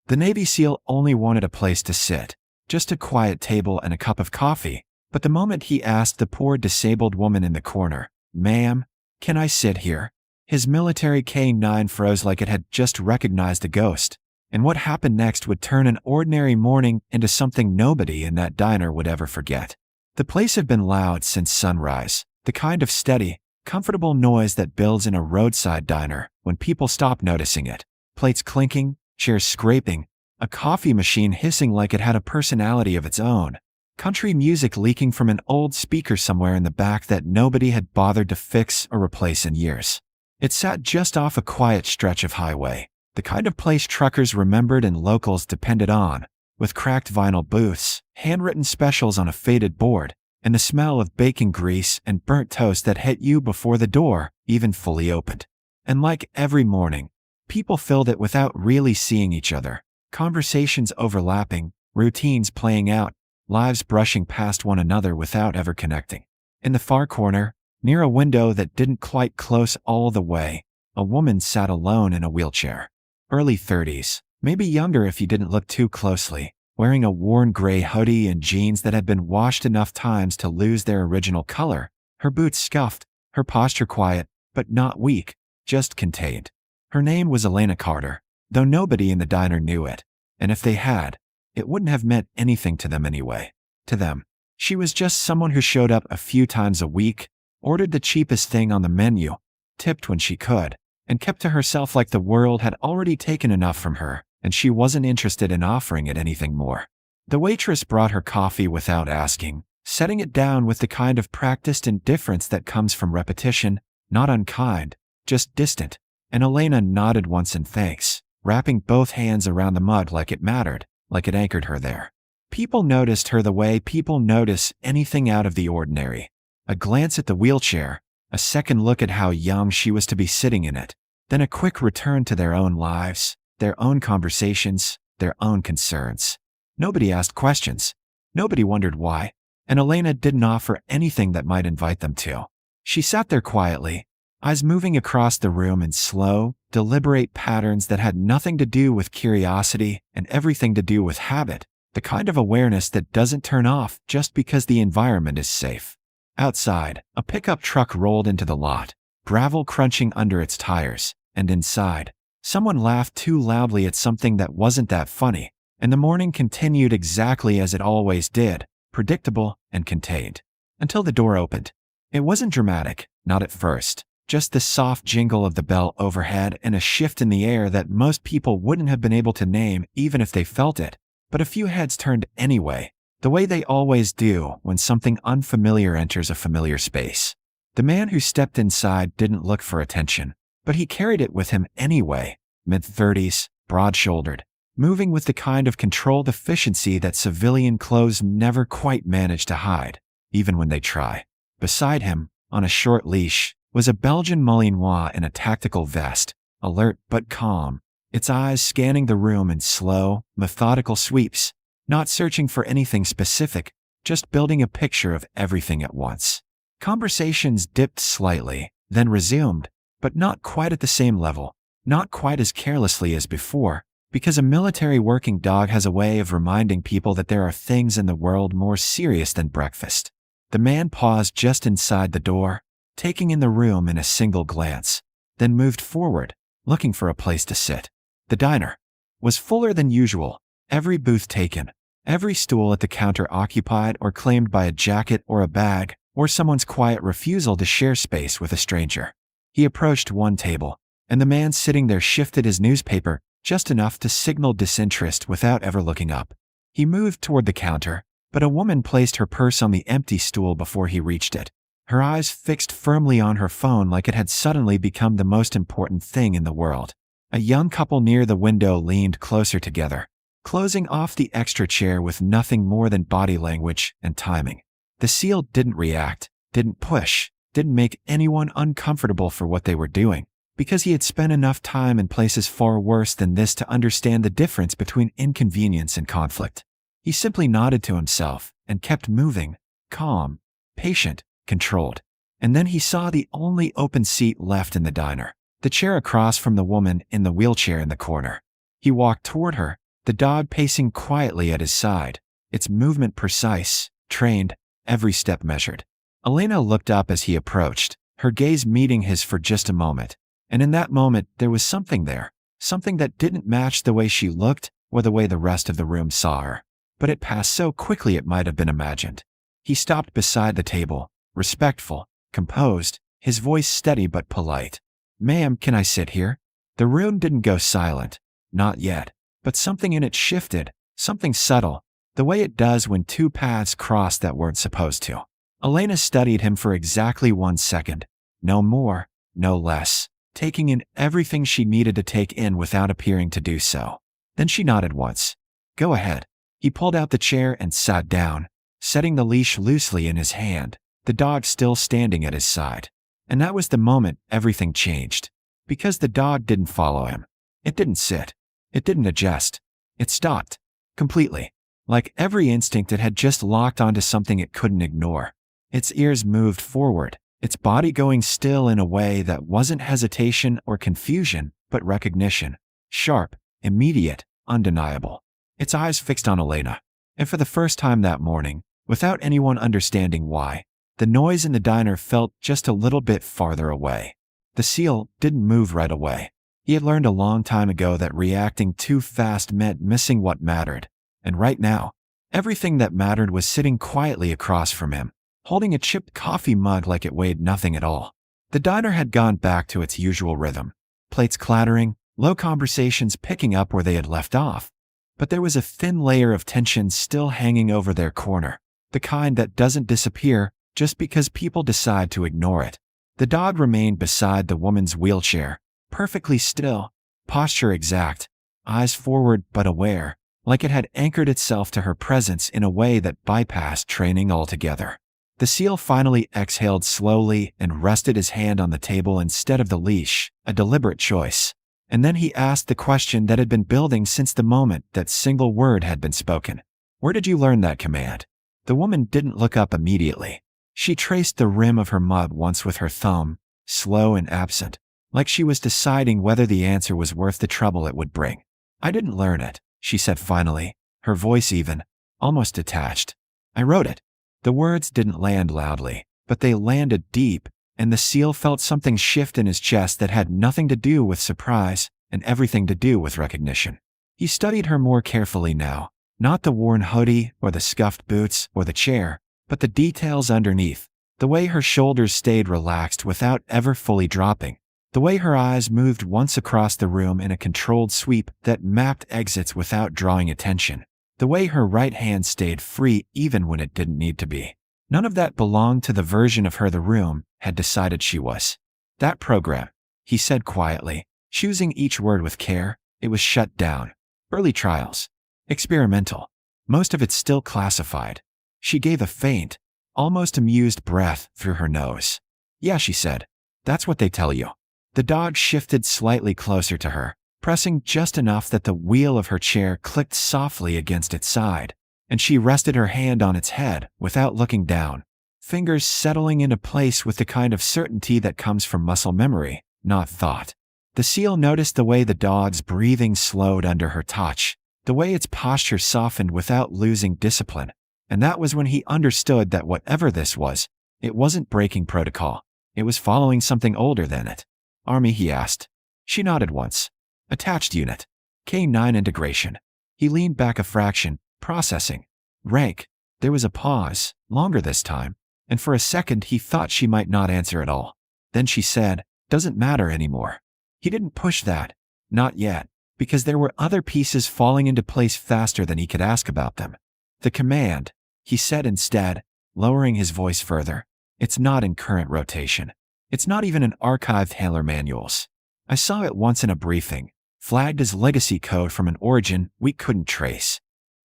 The Navy SEAL only wanted a place to sit, just a quiet table and a cup of coffee, but the moment he asked the poor disabled woman in the corner, "Ma'am, can I sit here?" his military K9 froze like it had just recognized a ghost, and what happened next would turn an ordinary morning into something nobody in that diner would ever forget. The place had been loud since sunrise, the kind of steady, comfortable noise that builds in a roadside diner when people stop noticing it. Plates clinking, chairs scraping, a coffee machine hissing like it had a personality of its own, country music leaking from an old speaker somewhere in the back that nobody had bothered to fix or replace in years. It sat just off a quiet stretch of highway, the kind of place truckers remembered and locals depended on, with cracked vinyl booths, handwritten specials on a faded board, and the smell of baking grease and burnt toast that hit you before the door even fully opened. And like every morning, people filled it without really seeing each other, conversations overlapping, routines playing out, lives brushing past one another without ever connecting. In the far corner, near a window that didn't quite close all the way, a woman sat alone in a wheelchair. Early 30s, maybe younger if you didn't look too closely, wearing a worn gray hoodie and jeans that had been washed enough times to lose their original color, her boots scuffed, her posture quiet, but not weak, just contained. Her name was Elena Carter, though nobody in the diner knew it, and if they had, it wouldn't have meant anything to them anyway. To them, she was just someone who showed up a few times a week, ordered the cheapest thing on the menu, tipped when she could, and kept to herself like the world had already taken enough from her, and she wasn't interested in offering it anything more. The waitress brought her coffee without asking, setting it down with the kind of practiced indifference that comes from repetition, not unkind, just distant, and Elena nodded once in thanks, wrapping both hands around the mug like it mattered, like it anchored her there. People noticed her the way people notice anything out of the ordinary. A glance at the wheelchair, a second look at how young she was to be sitting in it, then a quick return to their own lives, their own conversations, their own concerns. Nobody asked questions. Nobody wondered why, and Elena didn't offer anything that might invite them to. She sat there quietly, eyes moving across the room in slow, deliberate patterns that had nothing to do with curiosity and everything to do with habit, the kind of awareness that doesn't turn off just because the environment is safe. Outside, a pickup truck rolled into the lot, gravel crunching under its tires, and inside, someone laughed too loudly at something that wasn't that funny, and the morning continued exactly as it always did, predictable and contained. Until the door opened. It wasn't dramatic, not at first, just the soft jingle of the bell overhead and a shift in the air that most people wouldn't have been able to name even if they felt it, but a few heads turned anyway, the way they always do when something unfamiliar enters a familiar space. The man who stepped inside didn't look for attention, but he carried it with him anyway, mid-30s, broad-shouldered, moving with the kind of controlled efficiency that civilian clothes never quite manage to hide, even when they try. Beside him, on a short leash, was a Belgian Malinois in a tactical vest, alert but calm, its eyes scanning the room in slow, methodical sweeps, not searching for anything specific, just building a picture of everything at once. Conversations dipped slightly, then resumed, but not quite at the same level, not quite as carelessly as before, because a military working dog has a way of reminding people that there are things in the world more serious than breakfast. The man paused just inside the door, taking in the room in a single glance, then moved forward, looking for a place to sit. The diner was fuller than usual, every booth taken, every stool at the counter occupied or claimed by a jacket or a bag, or someone's quiet refusal to share space with a stranger. He approached one table, and the man sitting there shifted his newspaper just enough to signal disinterest without ever looking up. He moved toward the counter, but a woman placed her purse on the empty stool before he reached it, her eyes fixed firmly on her phone like it had suddenly become the most important thing in the world. A young couple near the window leaned closer together, closing off the extra chair with nothing more than body language and timing. The SEAL didn't react, didn't push, didn't make anyone uncomfortable for what they were doing, because he had spent enough time in places far worse than this to understand the difference between inconvenience and conflict. He simply nodded to himself and kept moving, calm, patient, controlled. And then he saw the only open seat left in the diner, the chair across from the woman in the wheelchair in the corner. He walked toward her, the dog pacing quietly at his side, its movement precise, trained, every step measured. Elena looked up as he approached, her gaze meeting his for just a moment. And in that moment, there was something there, something that didn't match the way she looked or the way the rest of the room saw her. But it passed so quickly it might have been imagined. He stopped beside the table, respectful, composed, his voice steady but polite. "Ma'am, can I sit here?" The room didn't go silent. Not yet. But something in it shifted, something subtle, the way it does when two paths cross that weren't supposed to. Elena studied him for exactly 1 second. No more, no less, taking in everything she needed to take in without appearing to do so. Then she nodded once. "Go ahead." He pulled out the chair and sat down, setting the leash loosely in his hand, the dog still standing at his side. And that was the moment everything changed. Because the dog didn't follow him. It didn't sit. It didn't adjust. It stopped. Completely. Like every instinct it had just locked onto something it couldn't ignore. Its ears moved forward, its body going still in a way that wasn't hesitation or confusion, but recognition. Sharp, immediate, undeniable. Its eyes fixed on Elena. And for the first time that morning, without anyone understanding why, the noise in the diner felt just a little bit farther away. The seal didn't move right away. He had learned a long time ago that reacting too fast meant missing what mattered. And right now, everything that mattered was sitting quietly across from him, holding a chipped coffee mug like it weighed nothing at all. The diner had gone back to its usual rhythm. Plates clattering, low conversations picking up where they had left off. But there was a thin layer of tension still hanging over their corner, the kind that doesn't disappear just because people decide to ignore it. The dog remained beside the woman's wheelchair, perfectly still, posture exact, eyes forward but aware, like it had anchored itself to her presence in a way that bypassed training altogether. The seal finally exhaled slowly and rested his hand on the table instead of the leash, a deliberate choice. And then he asked the question that had been building since the moment that single word had been spoken. "Where did you learn that command?" The woman didn't look up immediately. She traced the rim of her mug once with her thumb, slow and absent, like she was deciding whether the answer was worth the trouble it would bring. "I didn't learn it," she said finally, her voice even, almost detached. "I wrote it." The words didn't land loudly, but they landed deep, and the seal felt something shift in his chest that had nothing to do with surprise and everything to do with recognition. He studied her more carefully now, not the worn hoodie or the scuffed boots or the chair, but the details underneath, the way her shoulders stayed relaxed without ever fully dropping, the way her eyes moved once across the room in a controlled sweep that mapped exits without drawing attention, the way her right hand stayed free even when it didn't need to be. None of that belonged to the version of her the room had decided she was. "That program," he said quietly, choosing each word with care, "it was shut down. Early trials. Experimental. Most of it still classified." She gave a faint, almost amused breath through her nose. "Yeah," she said. "That's what they tell you." The dog shifted slightly closer to her, pressing just enough that the wheel of her chair clicked softly against its side, and she rested her hand on its head without looking down, fingers settling into place with the kind of certainty that comes from muscle memory, not thought. The seal noticed the way the dog's breathing slowed under her touch, the way its posture softened without losing discipline. And that was when he understood that whatever this was, it wasn't breaking protocol. It was following something older than it. "Army?" he asked. She nodded once. "Attached unit. K9 integration." He leaned back a fraction, processing. "Rank." There was a pause, longer this time, and for a second he thought she might not answer at all. Then she said, "Doesn't matter anymore." He didn't push that. Not yet, because there were other pieces falling into place faster than he could ask about them. "The command," he said instead, lowering his voice further. "It's not in current rotation. It's not even in archived handler manuals. I saw it once in a briefing, flagged as legacy code from an origin we couldn't trace."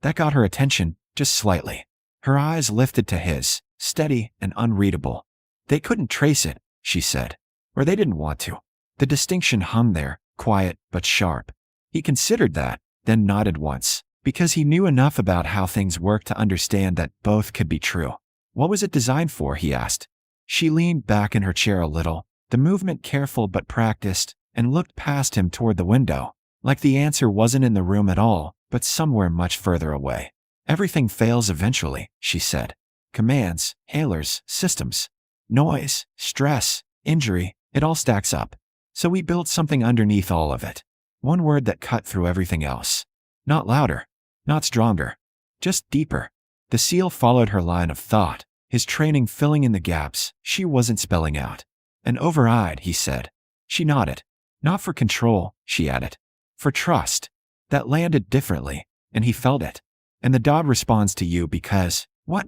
That got her attention, just slightly. Her eyes lifted to his, steady and unreadable. "They couldn't trace it," she said. "Or they didn't want to." The distinction hung there, quiet but sharp. He considered that, then nodded once, because he knew enough about how things work to understand that both could be true. "What was it designed for?" he asked. She leaned back in her chair a little, the movement careful but practiced, and looked past him toward the window. Like the answer wasn't in the room at all, but somewhere much further away. Everything fails eventually, she said. Commands, hailers, systems. Noise, stress, injury, it all stacks up. So we built something underneath all of it. One word that cut through everything else. Not louder, not stronger, just deeper. The SEAL followed her line of thought, his training filling in the gaps she wasn't spelling out. And over-eyed, he said. She nodded. Not for control, she added. For trust. That landed differently, and he felt it. And the dog responds to you because, what?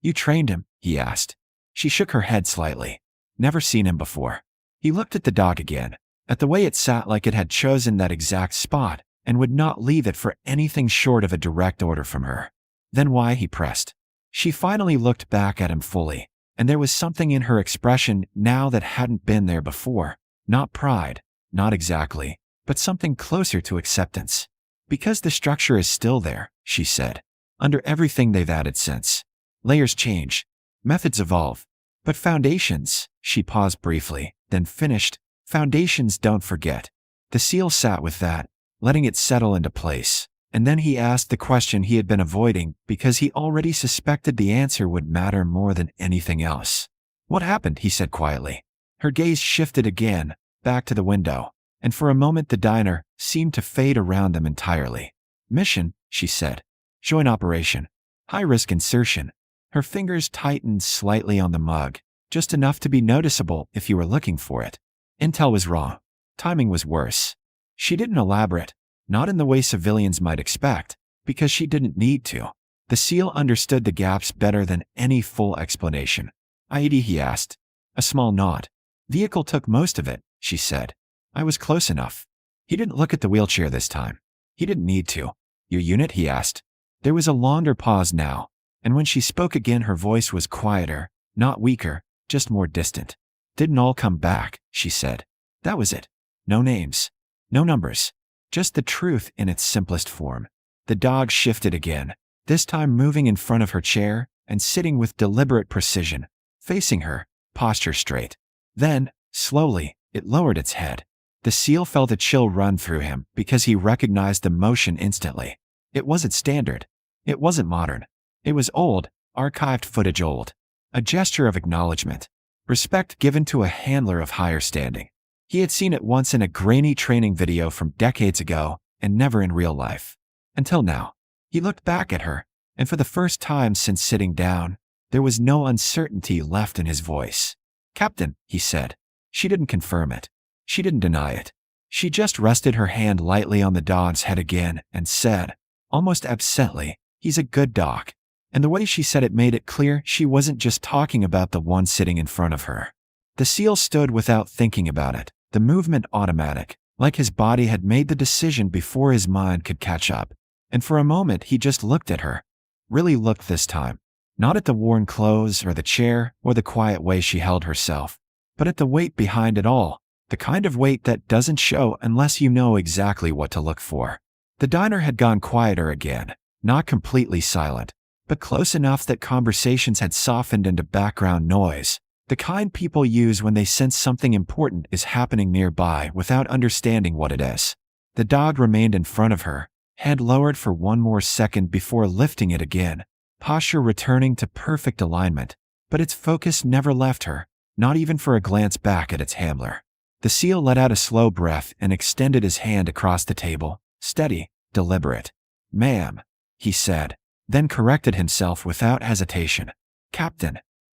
You trained him, he asked. She shook her head slightly. Never seen him before. He looked at the dog again, at the way it sat like it had chosen that exact spot and would not leave it for anything short of a direct order from her. Then why, he pressed. She finally looked back at him fully, and there was something in her expression now that hadn't been there before. Not pride, not exactly, but something closer to acceptance. Because the structure is still there, she said, under everything they've added since. Layers change, methods evolve, but foundations, she paused briefly, then finished, foundations don't forget. The SEAL sat with that, letting it settle into place, and then he asked the question he had been avoiding because he already suspected the answer would matter more than anything else. What happened, he said quietly. Her gaze shifted again, back to the window, and for a moment the diner seemed to fade around them entirely. Mission, she said. Joint operation. High-risk insertion. Her fingers tightened slightly on the mug, just enough to be noticeable if you were looking for it. Intel was wrong. Timing was worse. She didn't elaborate, not in the way civilians might expect, because she didn't need to. The SEAL understood the gaps better than any full explanation. IED, he asked. A small nod. Vehicle took most of it, she said. I was close enough. He didn't look at the wheelchair this time. He didn't need to. Your unit, he asked. There was a longer pause now, and when she spoke again her voice was quieter, not weaker, just more distant. Didn't all come back, she said. That was it. No names. No numbers. Just the truth in its simplest form. The dog shifted again, this time moving in front of her chair and sitting with deliberate precision, facing her, posture straight. Then, slowly, it lowered its head. The SEAL felt a chill run through him because he recognized the motion instantly. It wasn't standard. It wasn't modern. It was old, archived footage old. A gesture of acknowledgement. Respect given to a handler of higher standing. He had seen it once in a grainy training video from decades ago and never in real life. Until now. He looked back at her, and for the first time since sitting down, there was no uncertainty left in his voice. Captain, he said. She didn't confirm it. She didn't deny it. She just rested her hand lightly on the dog's head again and said, almost absently, he's a good dog. And the way she said it made it clear she wasn't just talking about the one sitting in front of her. The SEAL stood without thinking about it, the movement automatic, like his body had made the decision before his mind could catch up. And for a moment he just looked at her. Really looked this time. Not at the worn clothes or the chair or the quiet way she held herself, but at the weight behind it all, the kind of weight that doesn't show unless you know exactly what to look for. The diner had gone quieter again, not completely silent, but close enough that conversations had softened into background noise, the kind people use when they sense something important is happening nearby without understanding what it is. The dog remained in front of her, head lowered for one more second before lifting it again, posture returning to perfect alignment, but its focus never left her, not even for a glance back at its handler. The SEAL let out a slow breath and extended his hand across the table, steady, deliberate. Ma'am, he said, then corrected himself without hesitation. Captain.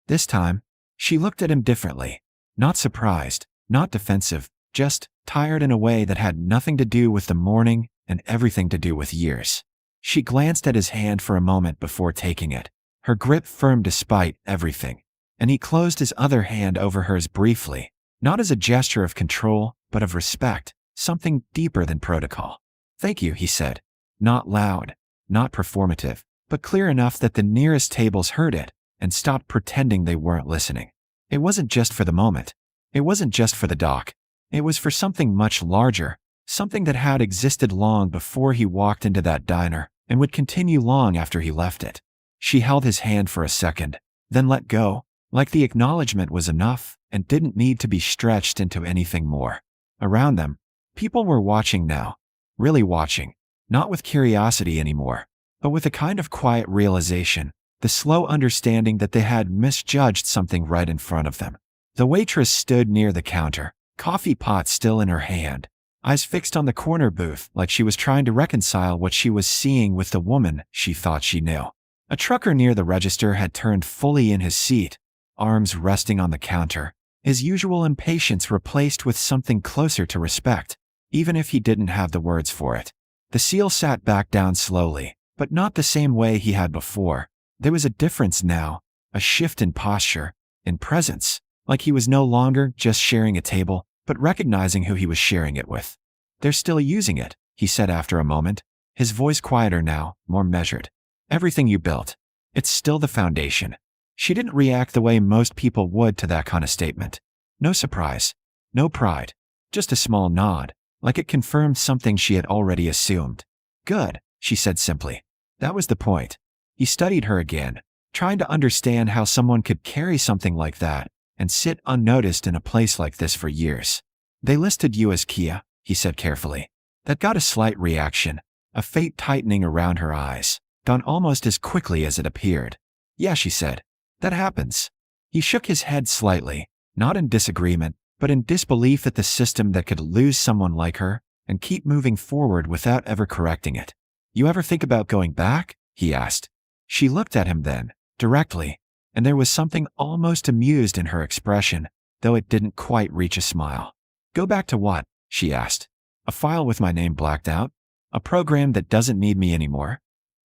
This time, she looked at him differently, not surprised, not defensive, just tired in a way that had nothing to do with the morning and everything to do with years. She glanced at his hand for a moment before taking it, her grip firm despite everything, and he closed his other hand over hers briefly, not as a gesture of control, but of respect, something deeper than protocol. Thank you, he said. Not loud, not performative, but clear enough that the nearest tables heard it and stopped pretending they weren't listening. It wasn't just for the moment. It wasn't just for the doc. It was for something much larger, something that had existed long before he walked into that diner and would continue long after he left it. She held his hand for a second, then let go, like the acknowledgement was enough and didn't need to be stretched into anything more. Around them, people were watching now, really watching, not with curiosity anymore, but with a kind of quiet realization, the slow understanding that they had misjudged something right in front of them. The waitress stood near the counter, coffee pot still in her hand, eyes fixed on the corner booth like she was trying to reconcile what she was seeing with the woman she thought she knew. A trucker near the register had turned fully in his seat, arms resting on the counter, his usual impatience replaced with something closer to respect, even if he didn't have the words for it. The seal sat back down slowly, but not the same way he had before. There was a difference now, a shift in posture, in presence, like he was no longer just sharing a table, but recognizing who he was sharing it with. "They're still using it," he said after a moment, his voice quieter now, more measured. "Everything you built. It's still the foundation." She didn't react the way most people would to that kind of statement. No surprise, no pride, just a small nod, like it confirmed something she had already assumed. "Good," she said simply. That was the point. He studied her again, trying to understand how someone could carry something like that and sit unnoticed in a place like this for years. "They listed you as Kia," he said carefully. That got a slight reaction, a faint tightening around her eyes, gone almost as quickly as it appeared. "Yeah," she said. "That happens." He shook his head slightly, not in disagreement, but in disbelief at the system that could lose someone like her and keep moving forward without ever correcting it. "You ever think about going back?" he asked. She looked at him then, directly, and there was something almost amused in her expression, though it didn't quite reach a smile. "Go back to what?" she asked. "A file with my name blacked out? A program that doesn't need me anymore?"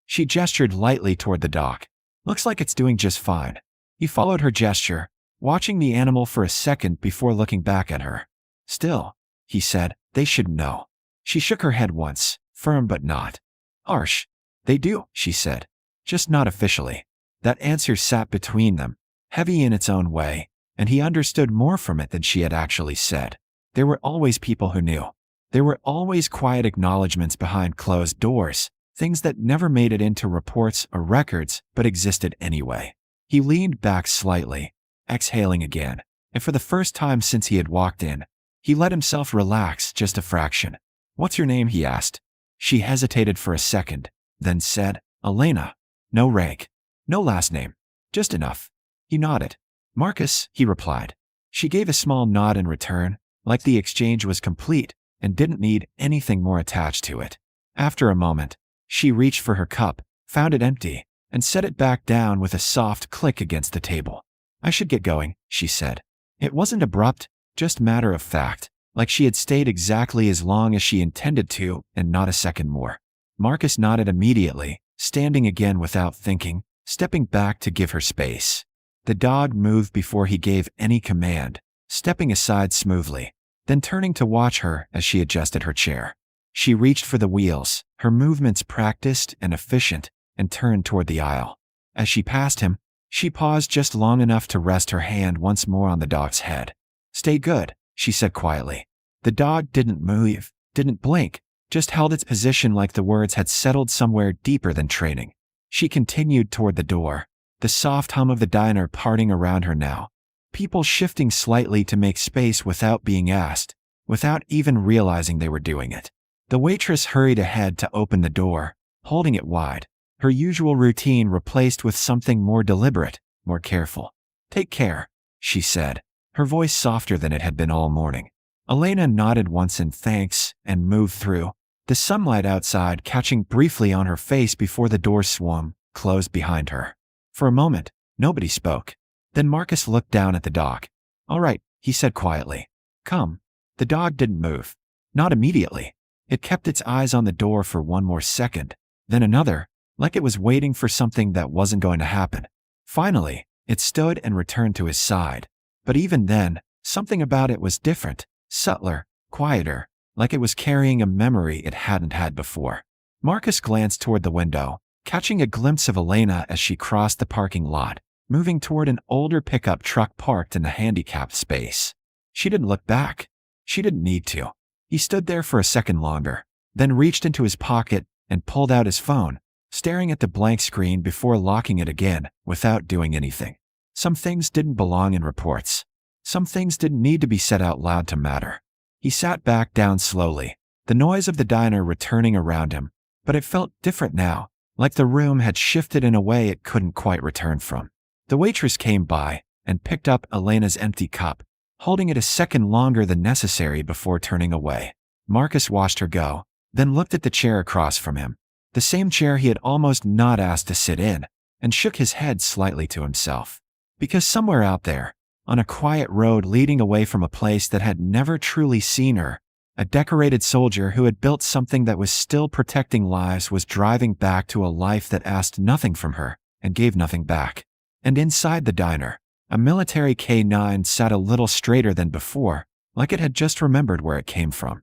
She gestured lightly toward the dock. "Looks like it's doing just fine." He followed her gesture, watching the animal for a second before looking back at her. "Still," he said, "they should know." She shook her head once, firm but not harsh. "They do," she said, "just not officially." That answer sat between them, heavy in its own way, and he understood more from it than she had actually said. There were always people who knew. There were always quiet acknowledgments behind closed doors, things that never made it into reports or records but existed anyway. He leaned back slightly, exhaling again, and for the first time since he had walked in, he let himself relax just a fraction. "What's your name?" he asked. She hesitated for a second, then said, "Elena." No rank, no last name, just enough. He nodded. "Marcus," he replied. She gave a small nod in return, like the exchange was complete and didn't need anything more attached to it. After a moment, she reached for her cup, found it empty, and set it back down with a soft click against the table. "I should get going," she said. It wasn't abrupt, just matter of fact, like she had stayed exactly as long as she intended to and not a second more. Marcus nodded immediately, standing again without thinking, stepping back to give her space. The dog moved before he gave any command, stepping aside smoothly, then turning to watch her as she adjusted her chair. She reached for the wheels, her movements practiced and efficient, and turned toward the aisle. As she passed him, she paused just long enough to rest her hand once more on the dog's head. "Stay good," she said quietly. The dog didn't move, didn't blink, just held its position like the words had settled somewhere deeper than training. She continued toward the door, the soft hum of the diner parting around her now, people shifting slightly to make space without being asked, without even realizing they were doing it. The waitress hurried ahead to open the door, holding it wide, her usual routine replaced with something more deliberate, more careful. "Take care," she said, her voice softer than it had been all morning. Elena nodded once in thanks and moved through, the sunlight outside catching briefly on her face before the door swung closed behind her. For a moment, nobody spoke. Then Marcus looked down at the dog. "All right," he said quietly. "Come." The dog didn't move. Not immediately. It kept its eyes on the door for one more second, then another, like it was waiting for something that wasn't going to happen. Finally, it stood and returned to his side. But even then, something about it was different, subtler, quieter, like it was carrying a memory it hadn't had before. Marcus glanced toward the window, catching a glimpse of Elena as she crossed the parking lot, moving toward an older pickup truck parked in the handicapped space. She didn't look back. She didn't need to. He stood there for a second longer, then reached into his pocket and pulled out his phone, staring at the blank screen before locking it again without doing anything. Some things didn't belong in reports. Some things didn't need to be said out loud to matter. He sat back down slowly, the noise of the diner returning around him, but it felt different now, like the room had shifted in a way it couldn't quite return from. The waitress came by and picked up Elena's empty cup, holding it a second longer than necessary before turning away. Marcus watched her go, then looked at the chair across from him, the same chair he had almost not asked to sit in, and shook his head slightly to himself. Because somewhere out there, on a quiet road leading away from a place that had never truly seen her, a decorated soldier who had built something that was still protecting lives was driving back to a life that asked nothing from her and gave nothing back. And inside the diner, a military K9 sat a little straighter than before, like it had just remembered where it came from.